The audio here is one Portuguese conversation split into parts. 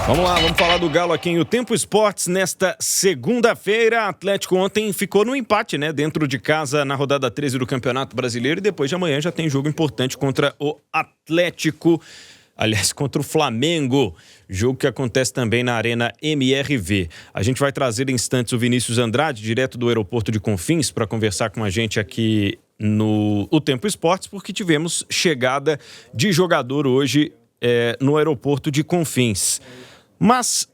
Vamos lá, vamos falar do Galo aqui em O Tempo Esportes nesta segunda-feira. Atlético ontem ficou no empate, né? Dentro de casa na rodada 13 do Campeonato Brasileiro, e depois de amanhã já tem jogo importante contra o Atlético, aliás, contra o Flamengo. Jogo que acontece também na Arena MRV. A gente vai trazer em instantes o Vinícius Andrade, direto do aeroporto de Confins, para conversar com a gente aqui no O Tempo Esportes, porque tivemos chegada de jogador hoje no aeroporto de Confins. Mas,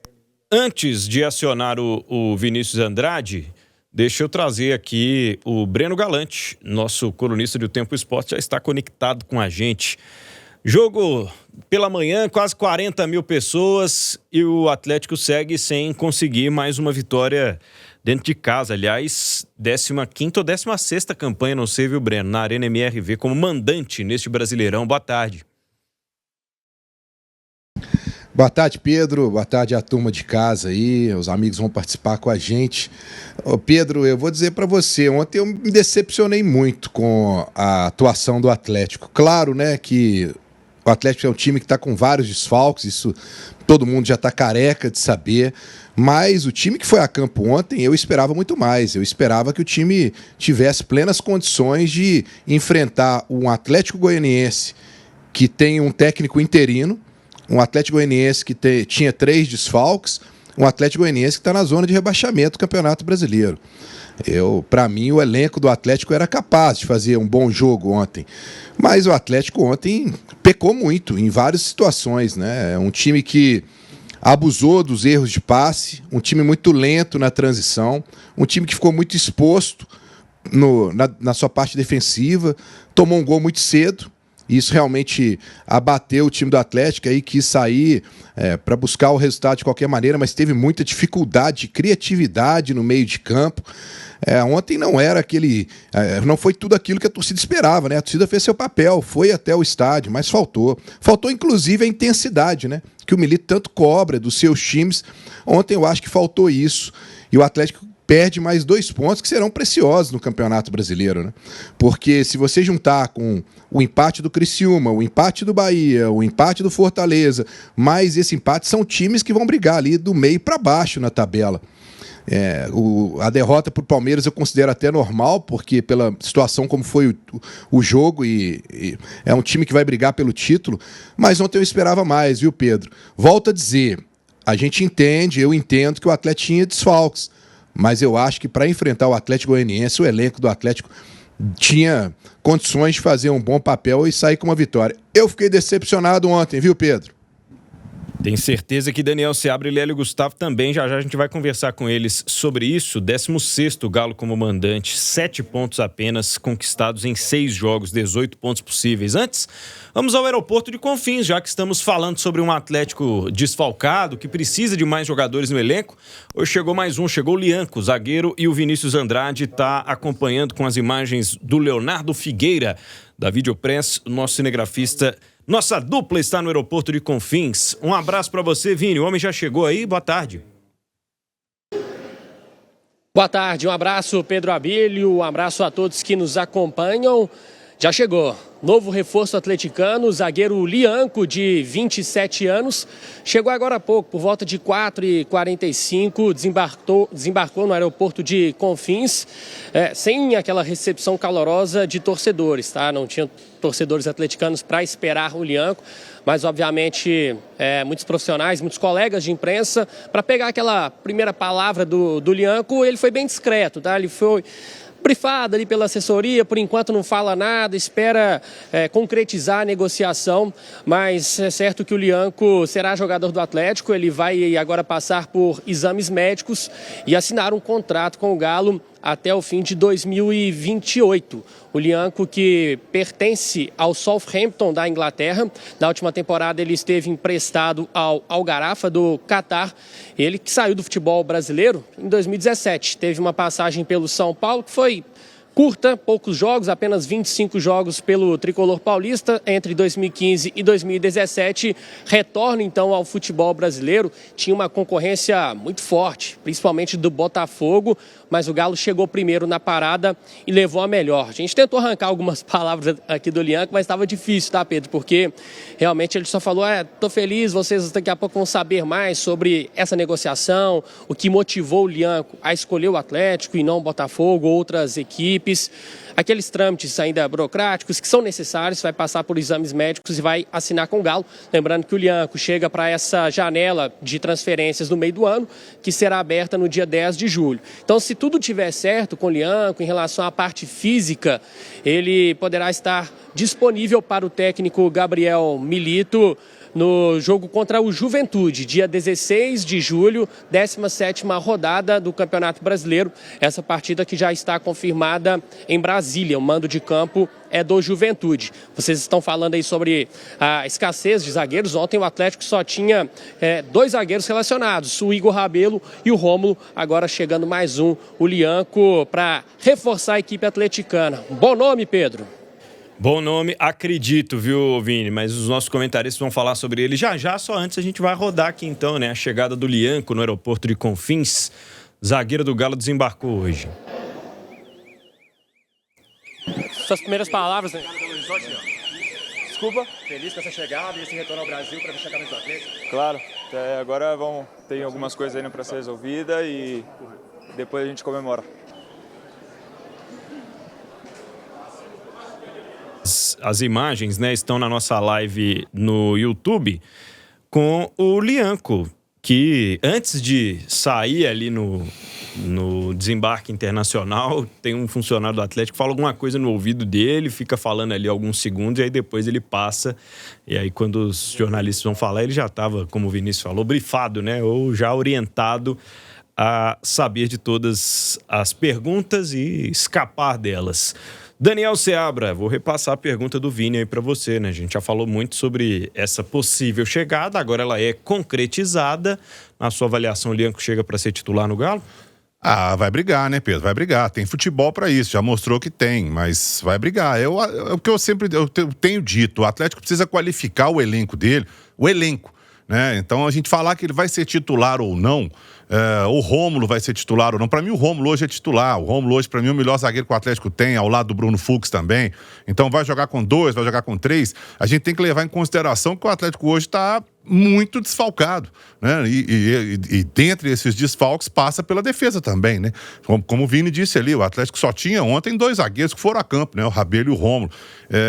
antes de acionar o Vinícius Andrade, deixa eu trazer aqui o Breno Galante, nosso colunista do Tempo Esporte, já está conectado com a gente. Jogo pela manhã, quase 40 mil pessoas, e o Atlético segue sem conseguir mais uma vitória dentro de casa. Aliás, 15ª ou 16ª campanha, não sei, viu, Breno, na Arena MRV como mandante neste Brasileirão. Boa tarde. Boa tarde, Pedro. Boa tarde à turma de casa aí. Os amigos vão participar com a gente. Ô, Pedro, eu vou dizer para você, ontem eu me decepcionei muito com a atuação do Atlético. Claro, né, que o Atlético é um time que está com vários desfalques, isso todo mundo já está careca de saber, mas o time que foi a campo ontem, eu esperava muito mais. Eu esperava que o time tivesse plenas condições de enfrentar um Atlético Goianiense que tem um técnico interino, um Atlético Goianiense que tinha 3 desfalques, um Atlético Goianiense que está na zona de rebaixamento do Campeonato Brasileiro. Para mim, o elenco do Atlético era capaz de fazer um bom jogo ontem. Mas o Atlético ontem pecou muito em várias situações, né? É um time que abusou dos erros de passe, um time muito lento na transição, um time que ficou muito exposto na sua parte defensiva, tomou um gol muito cedo. Isso realmente abateu o time do Atlético, aí quis sair para buscar o resultado de qualquer maneira, mas teve muita dificuldade de criatividade no meio de campo. Ontem não era não foi tudo aquilo que a torcida esperava, né? A torcida fez seu papel, foi até o estádio, mas faltou inclusive a intensidade, né? Que o Milito tanto cobra dos seus times. Ontem eu acho que faltou isso, e o Atlético perde mais 2 pontos que serão preciosos no Campeonato Brasileiro, né? Porque se você juntar com o empate do Criciúma, o empate do Bahia, o empate do Fortaleza, mais esse empate, são times que vão brigar ali do meio para baixo na tabela. A derrota para o Palmeiras eu considero até normal, porque pela situação como foi o jogo, e é um time que vai brigar pelo título, mas ontem eu esperava mais, viu, Pedro? Volto a dizer, eu entendo que o Atlético tinha desfalques, mas eu acho que para enfrentar o Atlético Goianiense, o elenco do Atlético tinha condições de fazer um bom papel e sair com uma vitória. Eu fiquei decepcionado ontem, viu, Pedro? Tem certeza que Daniel Seabra e Lélio Gustavo também. Já a gente vai conversar com eles sobre isso. 16º Galo como mandante, 7 pontos apenas conquistados em 6 jogos, 18 pontos possíveis. Antes, vamos ao aeroporto de Confins, já que estamos falando sobre um Atlético desfalcado, que precisa de mais jogadores no elenco. Hoje chegou mais um, chegou o Lianco, zagueiro, e o Vinícius Andrade está acompanhando com as imagens do Leonardo Figueira, da Videopress, o nosso cinegrafista. Nossa dupla está no aeroporto de Confins. Um abraço para você, Vini. O homem já chegou aí? Boa tarde. Boa tarde, um abraço, Pedro Abílio, um abraço a todos que nos acompanham. Já chegou. Novo reforço atleticano, o zagueiro Lianco, de 27 anos, chegou agora há pouco, por volta de 4h45, desembarcou no aeroporto de Confins, sem aquela recepção calorosa de torcedores, tá? Não tinha torcedores atleticanos para esperar o Lianco, mas obviamente muitos profissionais, muitos colegas de imprensa, para pegar aquela primeira palavra do Lianco, ele foi bem discreto, tá? Ele foi brifado ali pela assessoria, por enquanto não fala nada, espera concretizar a negociação, mas é certo que o Lianco será jogador do Atlético, ele vai agora passar por exames médicos e assinar um contrato com o Galo até o fim de 2028. O Lianco, que pertence ao Southampton da Inglaterra, na última temporada ele esteve emprestado ao Al Gharafa do Catar, ele que saiu do futebol brasileiro em 2017, teve uma passagem pelo São Paulo que foi curta, poucos jogos, apenas 25 jogos pelo tricolor paulista entre 2015 e 2017, retorna então ao futebol brasileiro. Tinha uma concorrência muito forte, principalmente do Botafogo, mas o Galo chegou primeiro na parada e levou a melhor. A gente tentou arrancar algumas palavras aqui do Lianco, mas estava difícil, tá, Pedro? Porque realmente ele só falou, tô feliz, vocês daqui a pouco vão saber mais sobre essa negociação, o que motivou o Lianco a escolher o Atlético e não o Botafogo, outras equipes. Aqueles trâmites ainda burocráticos que são necessários, vai passar por exames médicos e vai assinar com o Galo. Lembrando que o Lianco chega para essa janela de transferências no meio do ano, que será aberta no dia 10 de julho. Então, se tudo tiver certo com o Lianco em relação à parte física, ele poderá estar disponível para o técnico Gabriel Milito no jogo contra o Juventude, dia 16 de julho, 17ª rodada do Campeonato Brasileiro. Essa partida que já está confirmada em Brasília, o mando de campo é do Juventude. Vocês estão falando aí sobre a escassez de zagueiros. Ontem o Atlético só tinha 2 zagueiros relacionados, o Igor Rabelo e o Rômulo. Agora chegando mais um, o Lianco, para reforçar a equipe atleticana. Bom nome, Pedro. Bom nome, acredito, viu, Vini? Mas os nossos comentaristas vão falar sobre ele já. Só antes a gente vai rodar aqui então, né? A chegada do Lianco no aeroporto de Confins. Zagueiro do Galo desembarcou hoje. Suas primeiras palavras, né? Desculpa? Feliz com essa chegada e esse retorno ao Brasil para deixar a camisa do Atlético? Claro. Agora tem algumas coisas ainda para ser resolvida e depois a gente comemora. As imagens, né, estão na nossa live no YouTube com o Lianco, que antes de sair ali no desembarque internacional, tem um funcionário do Atlético que fala alguma coisa no ouvido dele, fica falando ali alguns segundos e aí depois ele passa. E aí quando os jornalistas vão falar, ele já estava, como o Vinícius falou, brifado, né, ou já orientado a saber de todas as perguntas e escapar delas. Daniel Seabra, vou repassar a pergunta do Vini aí para você, né? A gente já falou muito sobre essa possível chegada, agora ela é concretizada. Na sua avaliação, o Lianco chega para ser titular no Galo? Vai brigar, né, Pedro? Vai brigar. Tem futebol para isso, já mostrou que tem, mas vai brigar. É o que eu tenho dito. O Atlético precisa qualificar o elenco dele, né? Então, a gente falar que ele vai ser titular ou não, o Rômulo vai ser titular ou não. Para mim, o Rômulo hoje é titular. O Rômulo hoje, para mim, é o melhor zagueiro que o Atlético tem, ao lado do Bruno Fux também. Então, vai jogar com 2, vai jogar com 3. A gente tem que levar em consideração que o Atlético hoje está muito desfalcado, né? E dentre esses desfalques passa pela defesa também, né? Como o Vini disse ali, o Atlético só tinha ontem 2 zagueiros que foram a campo, né? O Rabelo e o Rômulo.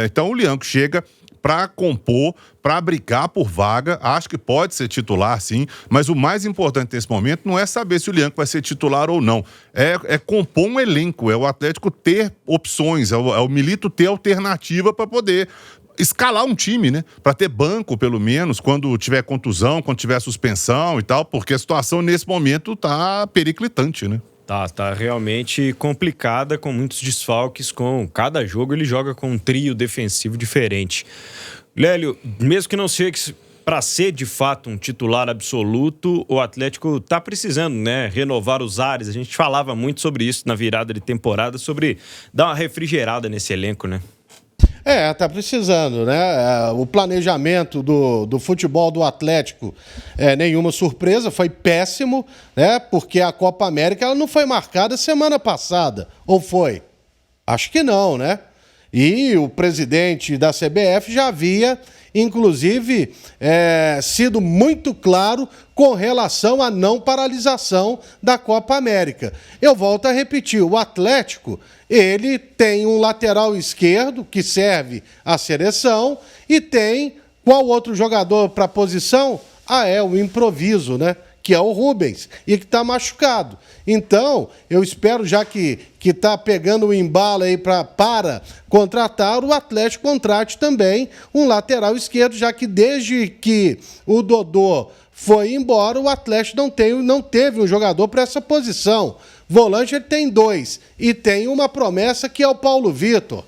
Então, o Lianco chega para compor, para brigar por vaga, acho que pode ser titular sim, mas o mais importante nesse momento não é saber se o Lianco vai ser titular ou não, é compor um elenco, é o Atlético ter opções, é o Milito ter alternativa para poder escalar um time, né? Para ter banco, pelo menos, quando tiver contusão, quando tiver suspensão e tal, porque a situação nesse momento tá periclitante, né? Tá realmente complicada, com muitos desfalques, com cada jogo ele joga com um trio defensivo diferente. Lélio, mesmo que não chegue para ser de fato um titular absoluto, o Atlético tá precisando, né, renovar os ares. A gente falava muito sobre isso na virada de temporada, sobre dar uma refrigerada nesse elenco, né? Tá precisando, né? O planejamento do futebol do Atlético, nenhuma surpresa, foi péssimo, né? Porque a Copa América ela não foi marcada semana passada, ou foi? Acho que não, né? E o presidente da CBF já havia, inclusive, sido muito claro com relação à não paralisação da Copa América. Eu volto a repetir, o Atlético, ele tem um lateral esquerdo que serve à seleção e tem qual outro jogador para a posição? O improviso, né? Que é o Rubens, e que está machucado. Então, eu espero, já que está pegando o embalo aí para contratar, o Atlético contrate também um lateral esquerdo, já que desde que o Dodô foi embora, o Atlético não teve um jogador para essa posição. Volante ele tem 2, e tem uma promessa que é o Paulo Vitor,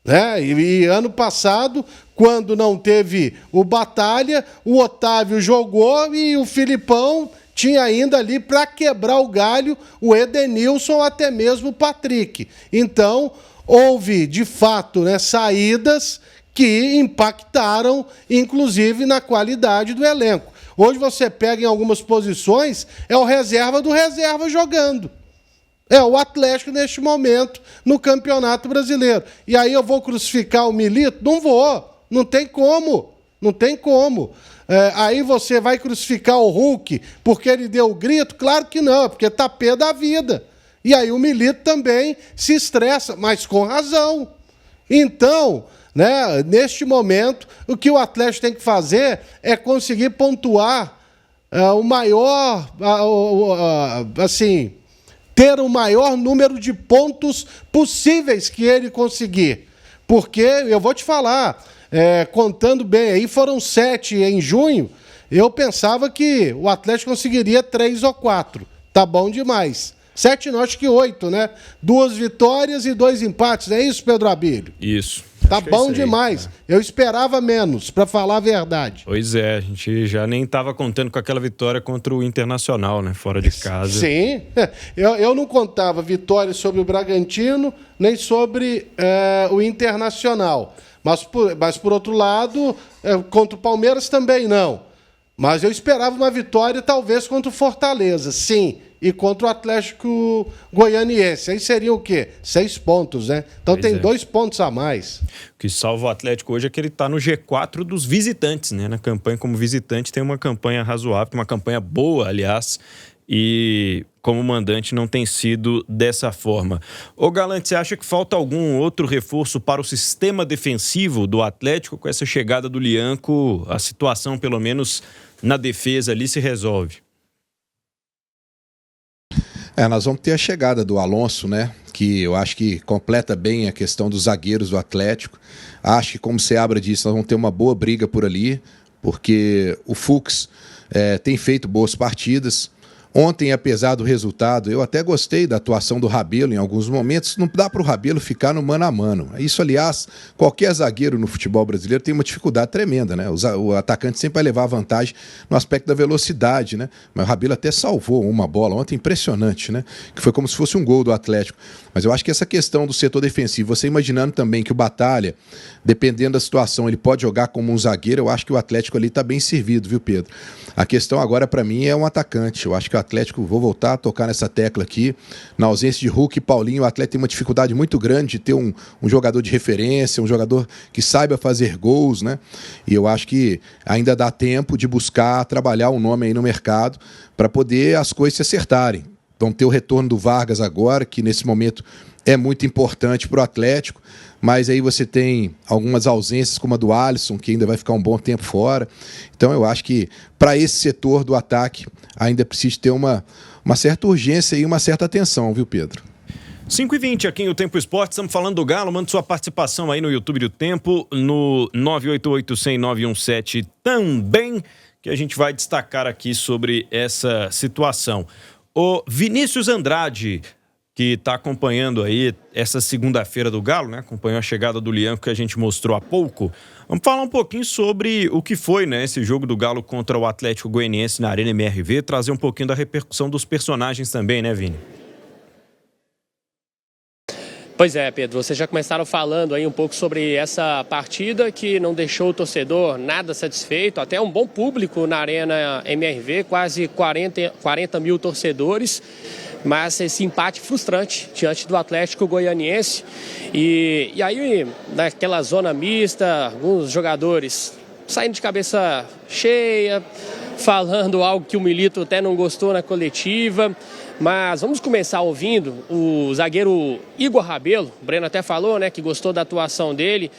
né? E ano passado, quando não teve o Batalha, o Otávio jogou e o Filipão tinha ainda ali para quebrar o galho o Edenilson ou até mesmo o Patrick. Então, houve, de fato, né, saídas que impactaram, inclusive, na qualidade do elenco. Hoje você pega em algumas posições, é o reserva do reserva jogando. É o Atlético neste momento no Campeonato Brasileiro. E aí eu vou crucificar o Milito? Não vou. Não tem como. Não tem como. Aí você vai crucificar o Hulk porque ele deu o grito? Claro que não, porque tá pé da vida. E aí o Milito também se estressa, mas com razão. Então, né, neste momento, o que o Atlético tem que fazer é conseguir pontuar o maior, assim, ter o maior número de pontos possíveis que ele conseguir. Porque, eu vou te falar, contando bem aí, foram 7 em junho, eu pensava que o Atlético conseguiria 3 ou 4. Tá bom demais. 7 não, acho que 8, né? 2 vitórias e 2 empates, é isso, Pedro Abílio? Isso. Tá bom demais. Eu esperava menos, para falar a verdade. Pois é, a gente já nem estava contando com aquela vitória contra o Internacional, né? Fora de casa. Sim, eu não contava vitórias sobre o Bragantino, nem sobre o Internacional. Mas por outro lado, contra o Palmeiras também não. Mas eu esperava uma vitória talvez contra o Fortaleza, sim. E contra o Atlético Goianiense. Aí seria o quê? 6 pontos, né? Então pois tem 2 pontos a mais. O que salva o Atlético hoje é que ele está no G4 dos visitantes, né? Na campanha como visitante tem uma campanha razoável, uma campanha boa, aliás. E como mandante não tem sido dessa forma. Ô Galante, você acha que falta algum outro reforço para o sistema defensivo do Atlético? Com essa chegada do Lianco, a situação, pelo menos na defesa ali, se resolve? Nós vamos ter a chegada do Alonso, né? Que eu acho que completa bem a questão dos zagueiros do Atlético. Acho que, como o Seabra disse, nós vamos ter uma boa briga por ali, porque o Fux tem feito boas partidas. Ontem, apesar do resultado, eu até gostei da atuação do Rabelo em alguns momentos. Não dá para o Rabelo ficar no mano a mano. Isso, aliás, qualquer zagueiro no futebol brasileiro tem uma dificuldade tremenda, né? O atacante sempre vai levar vantagem no aspecto da velocidade, né? Mas o Rabelo até salvou uma bola ontem impressionante, né? Que foi como se fosse um gol do Atlético. Mas eu acho que essa questão do setor defensivo, você imaginando também que o Batalha, dependendo da situação, ele pode jogar como um zagueiro, eu acho que o Atlético ali está bem servido, viu, Pedro? A questão agora, para mim, é um atacante. Eu acho que o Atlético, vou voltar a tocar nessa tecla aqui, na ausência de Hulk e Paulinho, o Atlético tem uma dificuldade muito grande de ter um jogador de referência, um jogador que saiba fazer gols, né? E eu acho que ainda dá tempo de buscar trabalhar um nome aí no mercado para poder as coisas se acertarem. Vão ter o retorno do Vargas agora, que nesse momento é muito importante para o Atlético, mas aí você tem algumas ausências, como a do Alisson, que ainda vai ficar um bom tempo fora. Então eu acho que para esse setor do ataque ainda precisa ter uma certa urgência e uma certa atenção, viu, Pedro? 5h20 aqui em O Tempo Esporte, estamos falando do Galo. Manda sua participação aí no YouTube do Tempo, no 988-100-917 também, que a gente vai destacar aqui sobre essa situação. O Vinícius Andrade, que está acompanhando aí essa segunda-feira do Galo, né? Acompanhou a chegada do Lianco que a gente mostrou há pouco. Vamos falar um pouquinho sobre o que foi, né, esse jogo do Galo contra o Atlético Goianiense na Arena MRV, trazer um pouquinho da repercussão dos personagens também, né, Vini? Pois é, Pedro, vocês já começaram falando aí um pouco sobre essa partida que não deixou o torcedor nada satisfeito, até um bom público na Arena MRV, quase 40 mil torcedores, mas esse empate frustrante diante do Atlético Goianiense. E aí, naquela zona mista, alguns jogadores saindo de cabeça cheia, falando algo que o Milito até não gostou na coletiva. Mas vamos começar ouvindo o zagueiro Igor Rabelo. O Breno até falou, né, que gostou da atuação dele.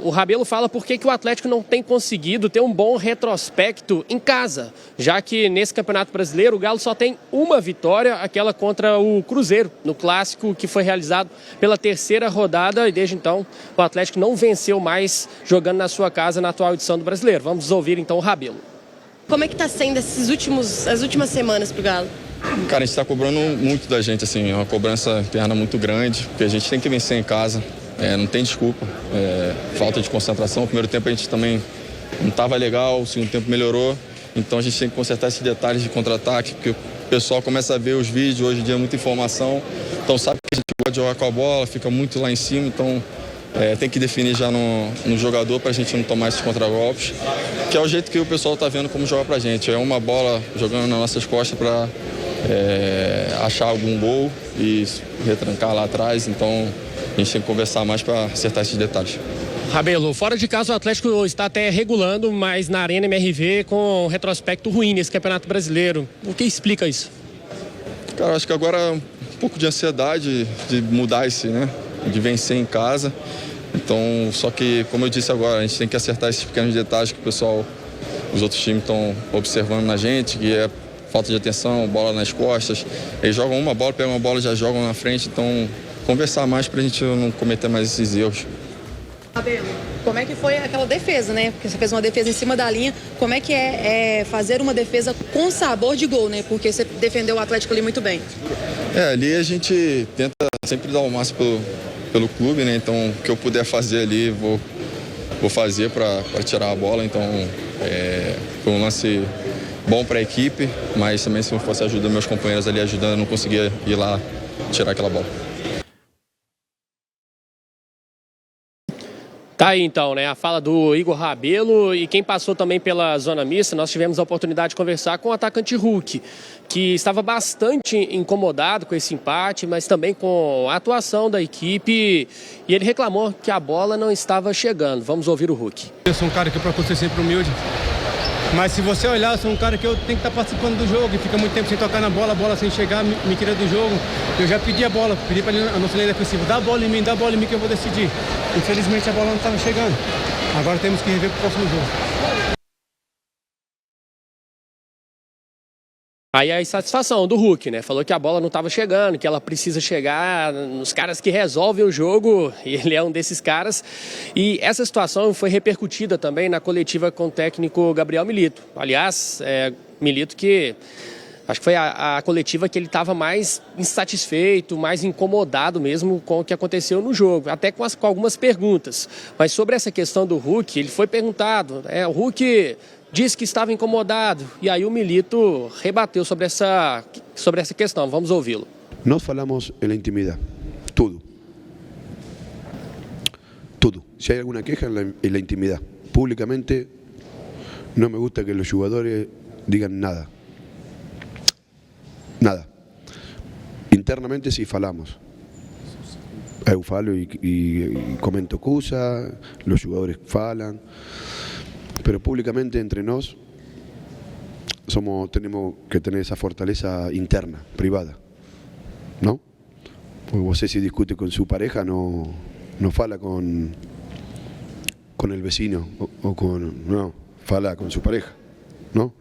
O Rabelo fala por que o Atlético não tem conseguido ter um bom retrospecto em casa, já que nesse Campeonato Brasileiro o Galo só tem uma vitória, aquela contra o Cruzeiro, no clássico que foi realizado pela terceira rodada, e desde então o Atlético não venceu mais jogando na sua casa na atual edição do Brasileiro. Vamos ouvir então o Rabelo. Como é que está sendo as últimas semanas para o Galo? Cara, a gente está cobrando muito da gente, assim, é uma cobrança interna muito grande, porque a gente tem que vencer em casa, não tem desculpa, falta de concentração. No primeiro tempo a gente também não estava legal, o segundo tempo melhorou, Então a gente tem que consertar esses detalhes de contra-ataque, porque o pessoal começa a ver os vídeos, hoje em dia é muita informação, então sabe que a gente pode jogar com a bola, fica muito lá em cima, então tem que definir já no jogador para a gente não tomar esses contragolpes, que é o jeito que o pessoal está vendo como joga para a gente. É uma bola jogando nas nossas costas para achar algum gol e retrancar lá atrás, então a gente tem que conversar mais para acertar esses detalhes. Rabelo, fora de casa o Atlético está até regulando, mas na Arena MRV com um retrospecto ruim nesse Campeonato Brasileiro. O que explica isso? Cara, acho que agora é um pouco de ansiedade de mudar esse, né? De vencer em casa. Então, só que, como eu disse agora, a gente tem que acertar esses pequenos detalhes que o pessoal, os outros times estão observando na gente, que é falta de atenção, bola nas costas. Eles jogam uma bola, pegam uma bola e já jogam na frente. Então, conversar mais para a gente não cometer mais esses erros. Abel, como é que foi aquela defesa, né? Porque você fez uma defesa em cima da linha. Como é que é fazer uma defesa com sabor de gol, né? Porque você defendeu o Atlético ali muito bem. Ali a gente tenta sempre dar o máximo pelo clube, né? Então, o que eu puder fazer ali, vou fazer para tirar a bola. Então, foi um lance bom para a equipe, mas também se não fosse a ajuda dos meus companheiros ali ajudando, eu não conseguia ir lá tirar aquela bola. Tá aí então, né? A fala do Igor Rabelo, e quem passou também pela zona mista, nós tivemos a oportunidade de conversar com o atacante Hulk, que estava bastante incomodado com esse empate, mas também com a atuação da equipe, e ele reclamou que a bola não estava chegando. Vamos ouvir o Hulk. Eu sou um cara que procura ser sempre humilde, mas se você olhar, eu sou um cara que eu tenho que estar participando do jogo, e fica muito tempo sem tocar na bola, a bola sem chegar, me tira do jogo. Eu já pedi a bola, pedi para a nossa linha defensiva, dá a bola em mim que eu vou decidir. Infelizmente a bola não estava chegando. Agora temos que rever para o próximo jogo. Aí a insatisfação do Hulk, né? Falou que a bola não estava chegando, que ela precisa chegar nos caras que resolvem o jogo, e ele é um desses caras. E essa situação foi repercutida também na coletiva com o técnico Gabriel Milito. Aliás, Milito que acho que foi a coletiva que ele estava mais insatisfeito, mais incomodado mesmo com o que aconteceu no jogo, até com algumas perguntas. Mas sobre essa questão do Hulk, ele foi perguntado, o Hulk disse que estava incomodado, e aí o Milito rebateu sobre essa questão. Vamos ouvi-lo. Nós falamos na intimidade, tudo. Tudo. Se há alguma queja, é na intimidade. Públicamente, não me gusta que os jogadores digam nada. Nada. Internamente sí falamos. Eu falo y comento cosas, los jugadores falan, pero públicamente entre nós tenemos que tener esa fortaleza interna, privada, ¿no? Porque você se discute con su pareja, no fala con el vecino no, fala con su pareja, ¿no?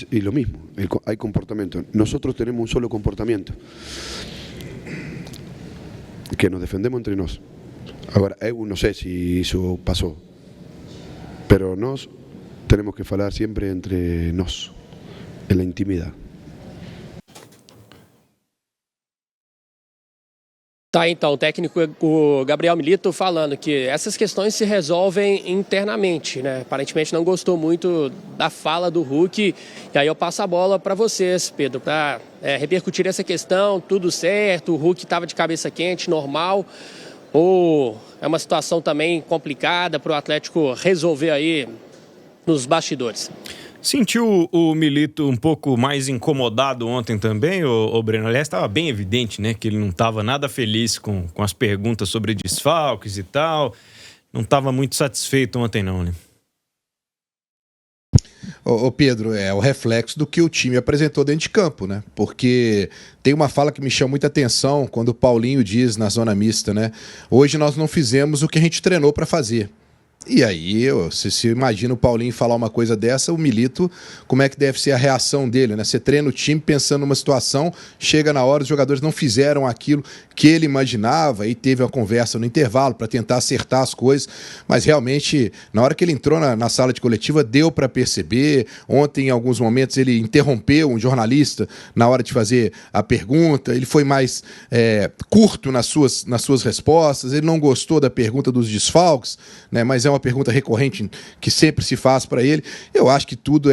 Y lo mismo, hay comportamiento. Nosotros tenemos un solo comportamiento, que nos defendemos entre nós. Agora, eu não sei se isso passou, pero nós temos que falar sempre entre nós, na intimidade. Tá, então, o técnico o Gabriel Milito falando que essas questões se resolvem internamente, né? Aparentemente não gostou muito da fala do Hulk. E aí eu passo a bola para vocês, Pedro, para repercutir essa questão, tudo certo, o Hulk estava de cabeça quente, normal, ou é uma situação também complicada para o Atlético resolver aí nos bastidores? Sentiu o Milito um pouco mais incomodado ontem também, o Breno? Aliás, estava bem evidente, né, que ele não estava nada feliz com as perguntas sobre desfalques e tal. Não estava muito satisfeito ontem não, né? Ô Pedro, é o reflexo do que o time apresentou dentro de campo, né? Porque tem uma fala que me chama muita atenção quando o Paulinho diz na zona mista, né? Hoje nós não fizemos o que a gente treinou para fazer. E aí, se imagina o Paulinho falar uma coisa dessa, o Milito, como é que deve ser a reação dele, né? Você treina o time pensando numa situação, chega na hora, os jogadores não fizeram aquilo que ele imaginava, e teve uma conversa no intervalo para tentar acertar as coisas, mas realmente, na hora que ele entrou na sala de coletiva, deu para perceber. Ontem, em alguns momentos, ele interrompeu um jornalista na hora de fazer a pergunta, ele foi mais curto nas suas respostas, ele não gostou da pergunta dos desfalques, né? Mas é uma uma pergunta recorrente que sempre se faz para ele. Eu acho que tudo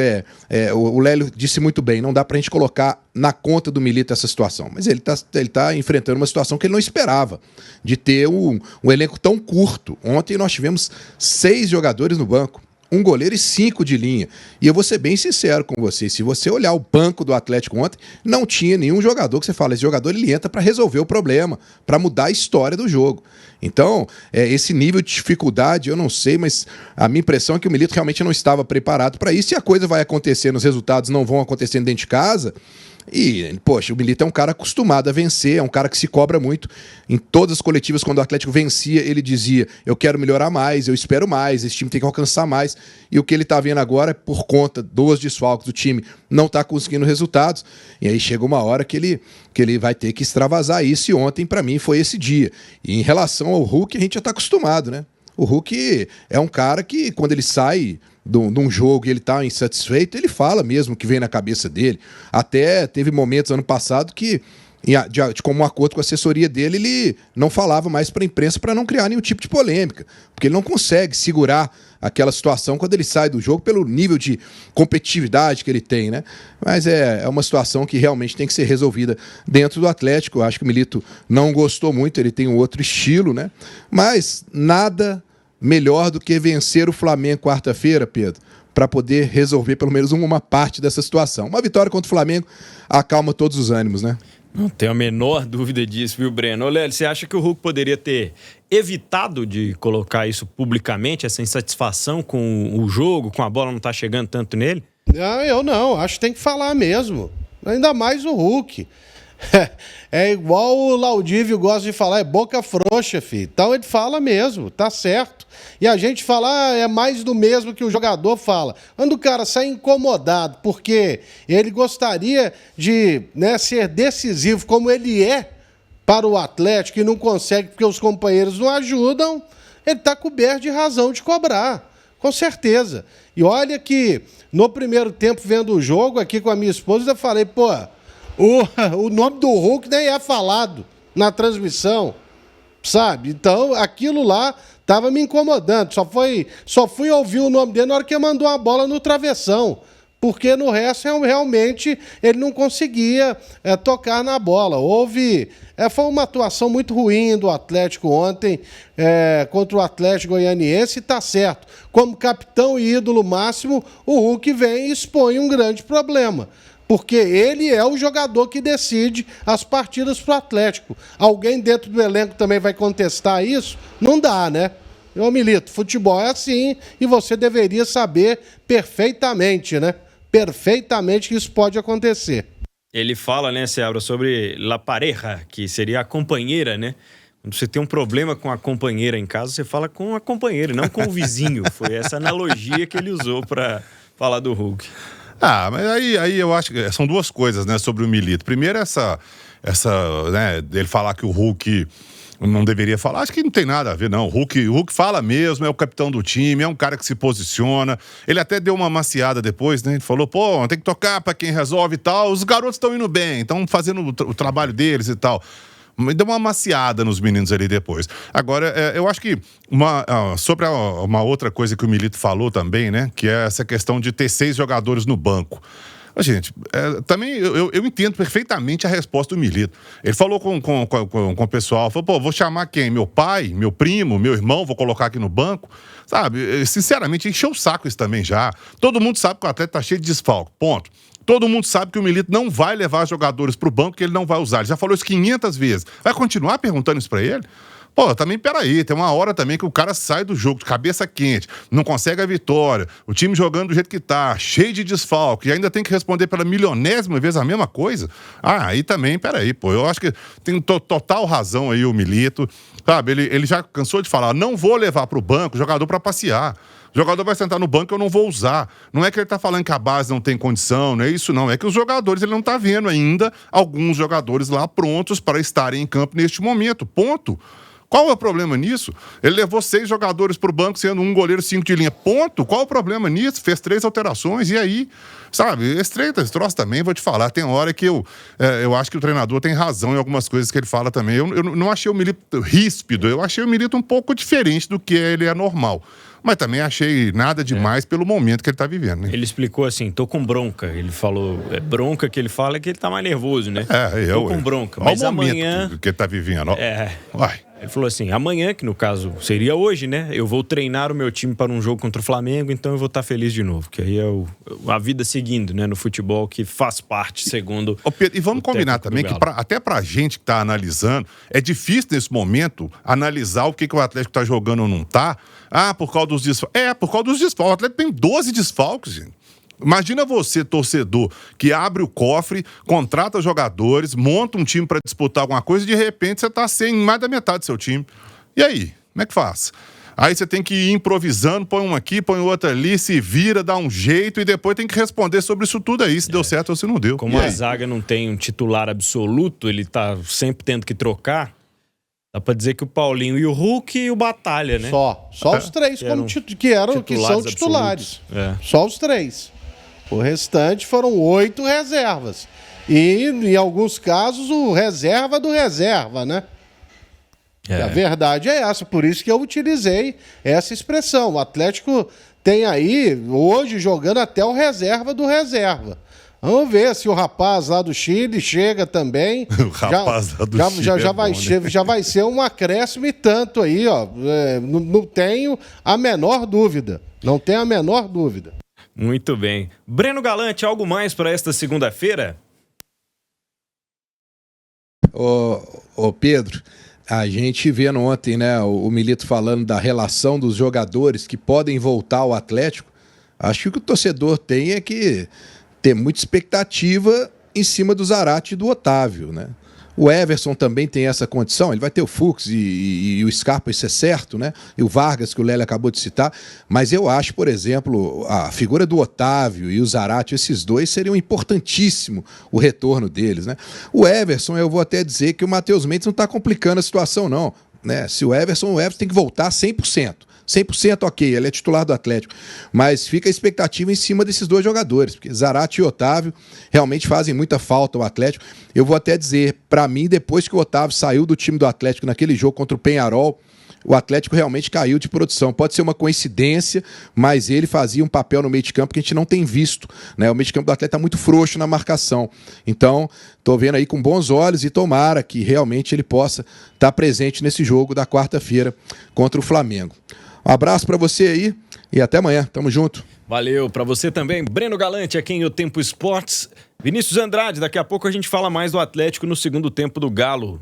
o Lélio disse muito bem, não dá para a gente colocar na conta do Milito essa situação. Mas ele tá enfrentando uma situação que ele não esperava, de ter um elenco tão curto. Ontem nós tivemos 6 jogadores no banco. 1 goleiro e 5 de linha. E eu vou ser bem sincero com você, se você olhar o banco do Atlético ontem, não tinha nenhum jogador que você fala, esse jogador ele entra para resolver o problema, para mudar a história do jogo. Então, esse nível de dificuldade, eu não sei, mas a minha impressão é que o Milito realmente não estava preparado para isso, e a coisa vai acontecendo, os resultados não vão acontecendo dentro de casa. E, poxa, o Milito é um cara acostumado a vencer, é um cara que se cobra muito. Em todas as coletivas, quando o Atlético vencia, ele dizia, eu quero melhorar mais, eu espero mais, esse time tem que alcançar mais. E o que ele está vendo agora é por conta dos desfalques do time, não está conseguindo resultados. E aí chega uma hora que ele vai ter que extravasar isso, e ontem, para mim, foi esse dia. E em relação ao Hulk, a gente já está acostumado, né? O Hulk é um cara que, quando ele sai de um jogo e ele tá insatisfeito, ele fala mesmo o que vem na cabeça dele. Até teve momentos ano passado que, de comum acordo com a assessoria dele, ele não falava mais para a imprensa para não criar nenhum tipo de polêmica, porque ele não consegue segurar aquela situação quando ele sai do jogo pelo nível de competitividade que ele tem, né? Mas é uma situação que realmente tem que ser resolvida dentro do Atlético. Eu acho que o Milito não gostou muito, ele tem um outro estilo, né? Mas nada melhor do que vencer o Flamengo quarta-feira, Pedro, para poder resolver pelo menos uma parte dessa situação. Uma vitória contra o Flamengo acalma todos os ânimos, né? Não tenho a menor dúvida disso, viu, Breno? Ô, Lélio, você acha que o Hulk poderia ter evitado de colocar isso publicamente, essa insatisfação com o jogo, com a bola não tá chegando tanto nele? Não, eu não. Acho que tem que falar mesmo. Ainda mais o Hulk. É igual o Laudívio gosta de falar, é boca frouxa, filho. Então ele fala mesmo, tá certo. E a gente fala, é mais do mesmo que o jogador fala. Quando o cara sai incomodado porque ele gostaria de, né, ser decisivo como ele é para o Atlético e não consegue porque os companheiros não ajudam, ele tá coberto de razão de cobrar, com certeza. E olha que no primeiro tempo, vendo o jogo aqui com a minha esposa, eu falei, pô, o nome do Hulk nem é falado na transmissão, sabe? Então, aquilo lá estava me incomodando. Só fui ouvir o nome dele na hora que ele mandou a bola no travessão, porque no resto, realmente, ele não conseguia tocar na bola. Foi uma atuação muito ruim do Atlético ontem, contra o Atlético Goianiense, e tá certo. Como capitão e ídolo máximo, o Hulk vem e expõe um grande problema. Porque ele é o jogador que decide as partidas para o Atlético. Alguém dentro do elenco também vai contestar isso? Não dá, né? Ô, Milito, futebol é assim e você deveria saber perfeitamente, né? Perfeitamente que isso pode acontecer. Ele fala, né, Seabra, sobre la pareja, que seria a companheira, né? Quando você tem um problema com a companheira em casa, você fala com a companheira, não com o vizinho. Foi essa analogia que ele usou para falar do Hulk. Mas aí eu acho que são duas coisas, né, sobre o Milito. Primeiro, essa né, dele falar que o Hulk não deveria falar, acho que não tem nada a ver, não. O Hulk fala mesmo, é o capitão do time, é um cara que se posiciona. Ele até deu uma maciada depois, né? Ele falou, pô, tem que tocar pra quem resolve e tal. Os garotos estão indo bem, estão fazendo o trabalho deles e tal. Deu uma maciada nos meninos ali depois. Agora, eu acho que sobre uma outra coisa que o Milito falou também, né? Que é essa questão de ter 6 jogadores no banco. Gente, também eu entendo perfeitamente a resposta do Milito. Ele falou com o pessoal, falou, pô, vou chamar quem? Meu pai, meu primo, meu irmão, vou colocar aqui no banco? Sabe, sinceramente, encheu o saco isso também já. Todo mundo sabe que o atleta tá cheio de desfalque, ponto. Todo mundo sabe que o Milito não vai levar jogadores pro banco que ele não vai usar. Ele já falou isso 500 vezes. Vai continuar perguntando isso pra ele? Pô, também, peraí, tem uma hora também que o cara sai do jogo de cabeça quente, não consegue a vitória, o time jogando do jeito que tá, cheio de desfalque, e ainda tem que responder pela milionésima vez a mesma coisa. Aí também, peraí, pô, eu acho que tem total razão aí o Milito, sabe, ele já cansou de falar, não vou levar pro banco jogador pra passear. O jogador vai sentar no banco, eu não vou usar. Não é que ele tá falando que a base não tem condição, não é isso não. É que os jogadores, ele não tá vendo ainda alguns jogadores lá prontos para estarem em campo neste momento, ponto. Qual é o problema nisso? Ele levou 6 jogadores pro banco, sendo um goleiro 5 de linha. Ponto. Qual é o problema nisso? Fez 3 alterações, e aí? Sabe, esse troço também, vou te falar, tem hora que eu acho que o treinador tem razão em algumas coisas que ele fala também. Eu não achei o Milito ríspido, eu achei o Milito um pouco diferente do que ele é normal. Mas também achei nada demais pelo momento que ele tá vivendo, né? Ele explicou assim, tô com bronca. Ele falou, bronca que ele fala é que ele tá mais nervoso, né? Tô com bronca. Mas olha o momento amanhã... que ele tá vivendo. Uai. Ele falou assim, amanhã, que no caso seria hoje, né? Eu vou treinar o meu time para um jogo contra o Flamengo, então eu vou estar feliz de novo. Que aí é a vida seguindo, né? No futebol, que faz parte, segundo Pedro, e vamos combinar também que até pra gente que tá analisando, é difícil nesse momento analisar o que o Atlético tá jogando ou não tá. Por causa dos desfalques. Por causa dos desfalques. O Atlético tem 12 desfalques, gente. Imagina você, torcedor, que abre o cofre, contrata jogadores, monta um time para disputar alguma coisa e de repente você tá sem mais da metade do seu time. E aí? Como é que faz? Aí você tem que ir improvisando, põe um aqui, põe outro ali, se vira, dá um jeito e depois tem que responder sobre isso tudo aí, se deu certo ou se não deu. Como a zaga não tem um titular absoluto, ele tá sempre tendo que trocar, dá pra dizer que o Paulinho e o Hulk e o Batalha, né? Só os 3 que são titulares. Só os 3. O restante foram 8 reservas. E, em alguns casos, o reserva do reserva, né? A verdade é essa, por isso que eu utilizei essa expressão. O Atlético tem aí, hoje, jogando até o reserva do reserva. Vamos ver se o rapaz lá do Chile chega também. O rapaz lá do Chile já vai ser um acréscimo e tanto aí, ó. Não tenho a menor dúvida. Não tenho a menor dúvida. Muito bem. Breno Galante, algo mais para esta segunda-feira? Ô Pedro, a gente vendo ontem, né, o Milito falando da relação dos jogadores que podem voltar ao Atlético. Acho que o que o torcedor tem é que ter muita expectativa em cima do Zarate e do Otávio, né? O Everson também tem essa condição, ele vai ter o Fux e o Scarpa, isso é certo, né? E o Vargas, que o Lélio acabou de citar, mas eu acho, por exemplo, a figura do Otávio e o Zarate, esses dois seriam importantíssimo o retorno deles, né? O Everson, eu vou até dizer que o Matheus Mendes não está complicando a situação, não, né? Se o Everson tem que voltar 100%. 100% ok, ele é titular do Atlético, mas fica a expectativa em cima desses dois jogadores, porque Zarate e Otávio realmente fazem muita falta ao Atlético. Eu vou até dizer, para mim, depois que o Otávio saiu do time do Atlético naquele jogo contra o Peñarol, o Atlético realmente caiu de produção. Pode ser uma coincidência, mas ele fazia um papel no meio de campo que a gente não tem visto, né? O meio de campo do Atlético está muito frouxo na marcação. Então, estou vendo aí com bons olhos e tomara que realmente ele possa estar presente nesse jogo da quarta-feira contra o Flamengo. Um abraço para você aí e até amanhã. Tamo junto. Valeu, para você também. Breno Galante aqui em O Tempo Esportes. Vinícius Andrade, daqui a pouco a gente fala mais do Atlético no segundo tempo do Galo.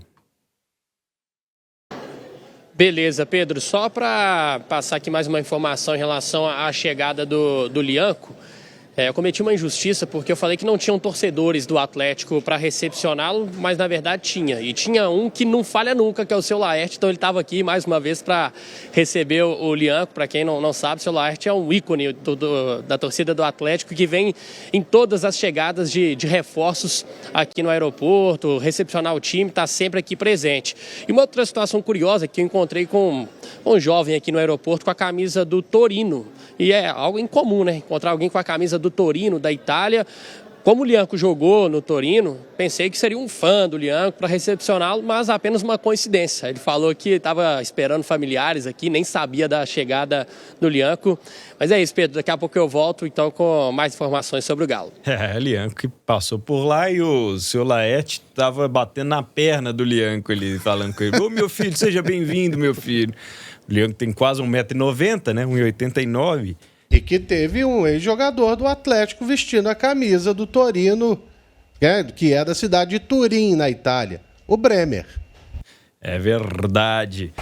Beleza, Pedro. Só para passar aqui mais uma informação em relação à chegada do Lianco. Eu cometi uma injustiça porque eu falei que não tinham torcedores do Atlético para recepcioná-lo, mas na verdade tinha. E tinha um que não falha nunca, que é o seu Laerte. Então ele estava aqui mais uma vez para receber o Lianco. Para quem não sabe, o seu Laerte é um ícone da torcida do Atlético que vem em todas as chegadas de reforços aqui no aeroporto, recepcionar o time, está sempre aqui presente. E uma outra situação curiosa que eu encontrei com um jovem aqui no aeroporto com a camisa do Torino. E é algo incomum, né? Encontrar alguém com a camisa do Torino, da Itália. Como o Lianco jogou no Torino, pensei que seria um fã do Lianco para recepcioná-lo, mas apenas uma coincidência. Ele falou que estava esperando familiares aqui, nem sabia da chegada do Lianco. Mas é isso, Pedro. Daqui a pouco eu volto então com mais informações sobre o Galo. Lianco que passou por lá e o seu Laerte estava batendo na perna do Lianco ali, falando com ele. Ô, meu filho, seja bem-vindo, meu filho. O Lianco tem quase 1,90 m, né? 1,89 m. E que teve um ex-jogador do Atlético vestindo a camisa do Torino, que é da cidade de Turim, na Itália, o Bremer. É verdade.